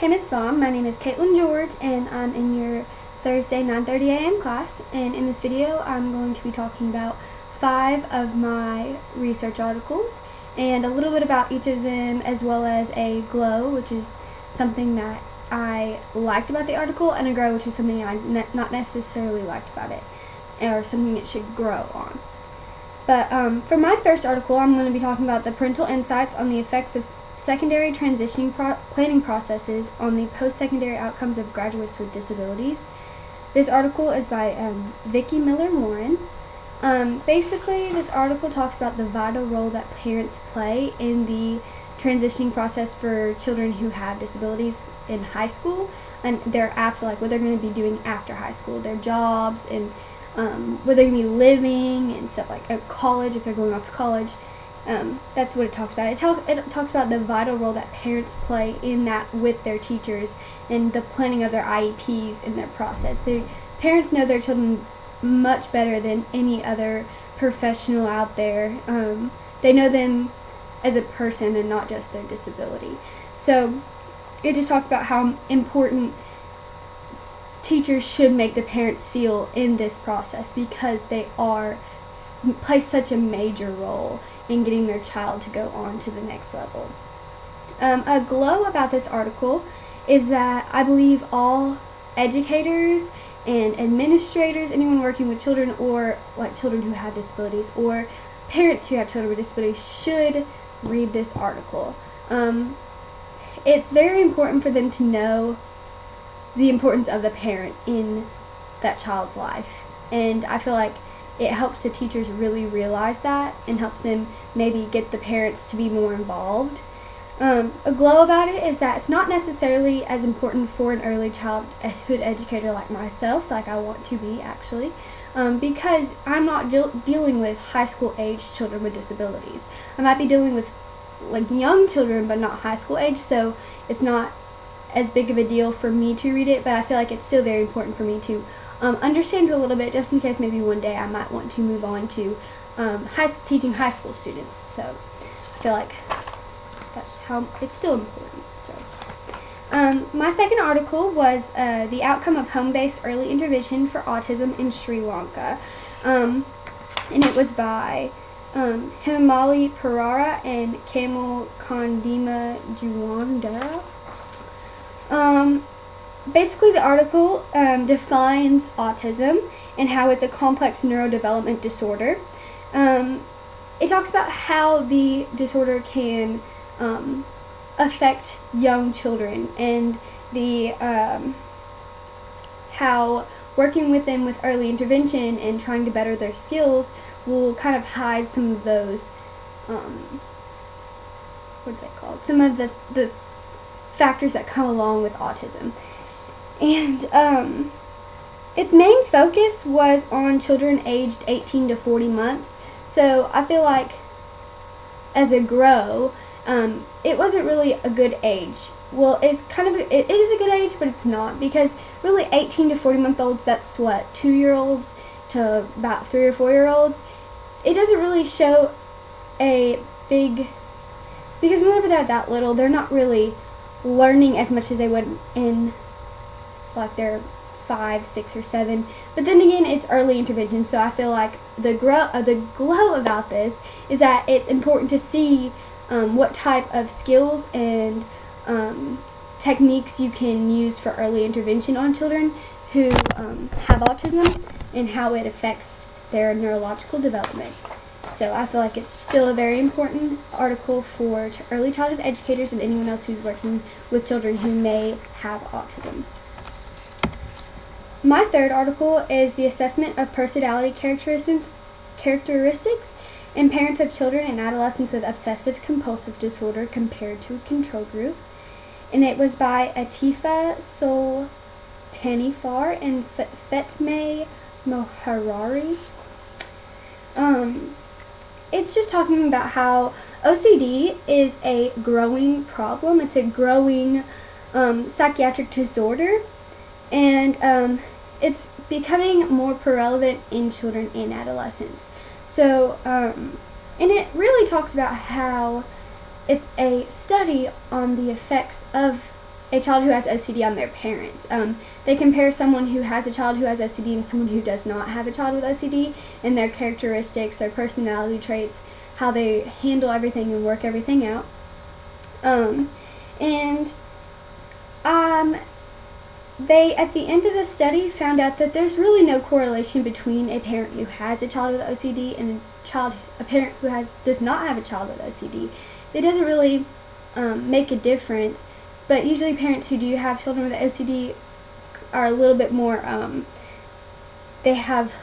Hey Miss Vaughn, my name is Caitlin George and I'm in your Thursday 9:30 a.m. class, and in this video I'm going to be talking about 5 of my research articles and a little bit about each of them, as well as a glow, which is something that I liked about the article, and a grow, which is something I not necessarily liked about it, or something it should grow on. But for my first article, I'm going to be talking about the parental insights on the effects of secondary transitioning planning processes on the post-secondary outcomes of graduates with disabilities. This article is by Vicki Miller-Morin. Basically, this article talks about the vital role that parents play in the transitioning process for children who have disabilities in high school, and thereafter, like what they're going to be doing after high school, their jobs, and where they're going to be living and stuff, like at college, if they're going off to college. That's what it talks about. It talks about the vital role that parents play in that with their teachers and the planning of their IEPs in their process. The parents know their children much better than any other professional out there. They know them as a person and not just their disability. So it just talks about how important teachers should make the parents feel in this process, because they play such a major role in getting their child to go on to the next level. A glow about this article is that I believe all educators and administrators, anyone working with children, or like children who have disabilities, or parents who have children with disabilities, should read this article. It's very important for them to know the importance of the parent in that child's life, and I feel like it helps the teachers really realize that, and helps them maybe get the parents to be more involved. A glow about it is that it's not necessarily as important for an early childhood educator like myself, like I want to be actually, because I'm not dealing with high school age children with disabilities. I might be dealing with like young children, but not high school age, so it's not as big of a deal for me to read it, but I feel like it's still very important for me to understand it a little bit, just in case maybe one day I might want to move on to teaching high school students. So I feel like that's how it's still important. So my second article was the outcome of home-based early intervention for autism in Sri Lanka, and it was by Himali Perara and Kamal Kandima Juanda. Basically, the article defines autism and how it's a complex neurodevelopment disorder. It talks about how the disorder can affect young children, and how working with them with early intervention and trying to better their skills will kind of hide some of those, what are they called? Some of the factors that come along with autism. And its main focus was on children aged 18 to 40 months. So I feel like as a grow, it wasn't really a good age. Well, it is a good age, but it's not, because really 18 to 40-month-olds, that's what, 2-year-olds to about 3 or 4-year-olds. It doesn't really show a big, because whenever they're that little, they're not really learning as much as they would in like they're 5, 6, or 7. But then again, it's early intervention, so I feel like the glow about this is that it's important to see what type of skills and techniques you can use for early intervention on children who have autism, and how it affects their neurological development. So I feel like it's still a very important article for early childhood educators and anyone else who's working with children who may have autism. My third article is the assessment of personality characteristics in parents of children and adolescents with obsessive-compulsive disorder compared to a control group. And it was by Atifa Soltanifar and Fatmeh Moharari. It's just talking about how OCD is a growing problem. It's a growing psychiatric disorder, and it's becoming more prevalent in children and adolescents. So, and it really talks about how it's a study on the effects of a child who has OCD on their parents. They compare someone who has a child who has OCD and someone who does not have a child with OCD, and their characteristics, their personality traits, how they handle everything and work everything out. They, at the end of the study, found out that there's really no correlation between a parent who has a child with OCD and a parent who does not have a child with OCD. It doesn't really make a difference, but usually parents who do have children with OCD are a little bit more, they have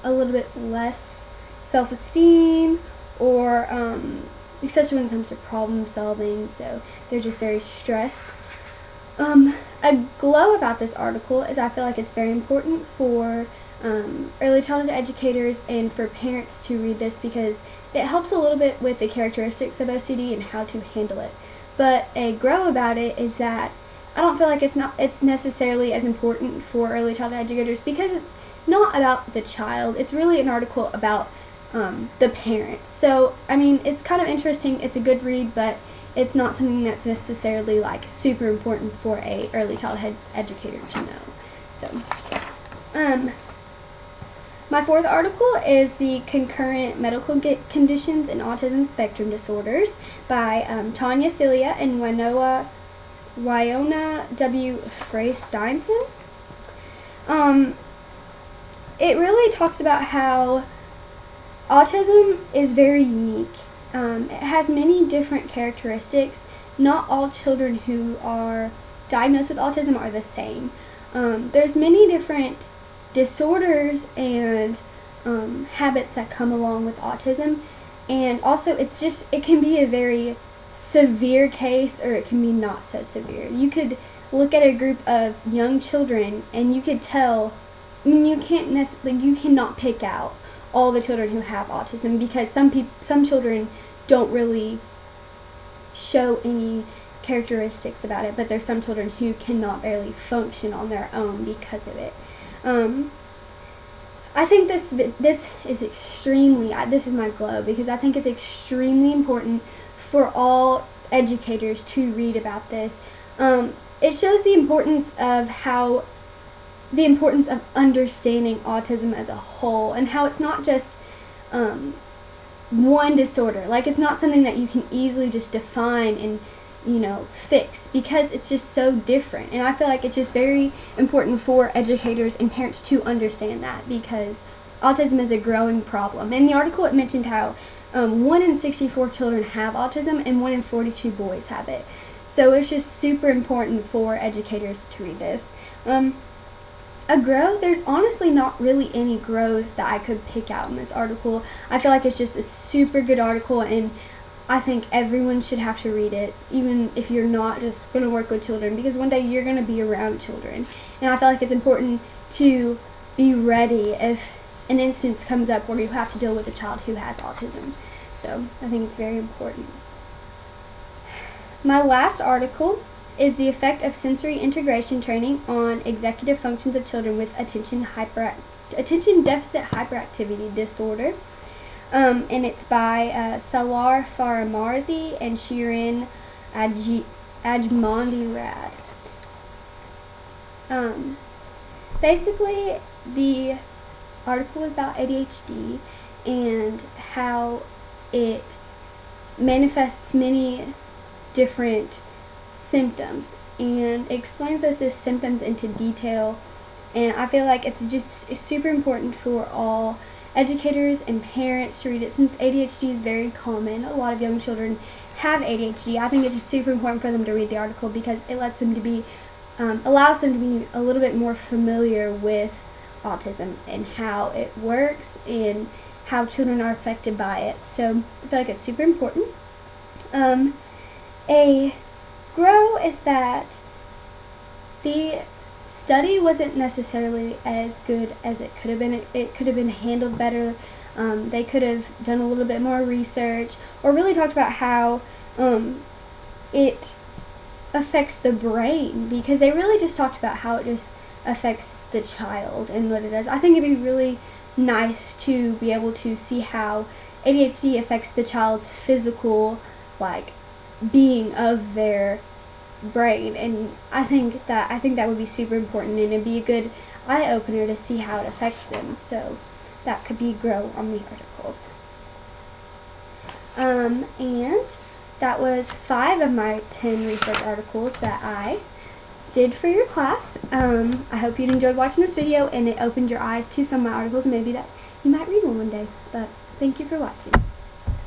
a little bit less self-esteem, or especially when it comes to problem solving, so they're just very stressed. A glow about this article is I feel like it's very important for early childhood educators and for parents to read this, because it helps a little bit with the characteristics of OCD and how to handle it. But a grow about it is that I don't feel like it's necessarily as important for early childhood educators, because it's not about the child. It's really an article about the parents. So, I mean, it's kind of interesting. It's a good read, but it's not something that's necessarily like super important for a early childhood educator to know. So, my fourth article is the Concurrent Medical Conditions in Autism Spectrum Disorders by Tanya Celia and Wynona W. Frey-Steinson. It really talks about how autism is very unique. It has many different characteristics. Not all children who are diagnosed with autism are the same. There's many different disorders and habits that come along with autism, and also it can be a very severe case, or it can be not so severe. You could look at a group of young children and you could tell, I mean, you cannot pick out all the children who have autism, because some children don't really show any characteristics about it, but there's some children who cannot barely function on their own because of it. I think this is extremely, this is my glow, because I think it's extremely important for all educators to read about this. It shows the importance of understanding autism as a whole, and how it's not just one disorder. Like, it's not something that you can easily just define and fix, because it's just so different. And I feel like it's just very important for educators and parents to understand that, because autism is a growing problem. In the article, it mentioned how 1 in 64 children have autism and 1 in 42 boys have it. So it's just super important for educators to read this. A grow, there's honestly not really any grows that I could pick out in this article. I feel like it's just a super good article, and I think everyone should have to read it, even if you're not just going to work with children, because one day you're going to be around children. And I feel like it's important to be ready if an instance comes up where you have to deal with a child who has autism. So I think it's very important. My last article is the effect of sensory integration training on executive functions of children with attention deficit hyperactivity disorder. And it's by Salar Faramarzi and Shirin Ajmondirad. Basically, the article is about ADHD and how it manifests many different symptoms, and explains those symptoms into detail. And I feel like it's super important for all educators and parents to read it, since ADHD is very common. A lot of young children have ADHD. I think it's just super important for them to read the article, because it allows them to be a little bit more familiar with autism and how it works and how children are affected by it. So I feel like it's super important. A grow is that the study wasn't necessarily as good as it could have been. It could have been handled better. They could have done a little bit more research, or really talked about how it affects the brain, because they really just talked about how it just affects the child and what it does. I think it'd be really nice to be able to see how ADHD affects the child's physical, being of their brain, and I think that would be super important, and it'd be a good eye opener to see how it affects them. So that could be grow on the article. And that was 5 of my 10 research articles that I did for your class. I hope you enjoyed watching this video and it opened your eyes to some of my articles, maybe that you might read one day. But thank you for watching.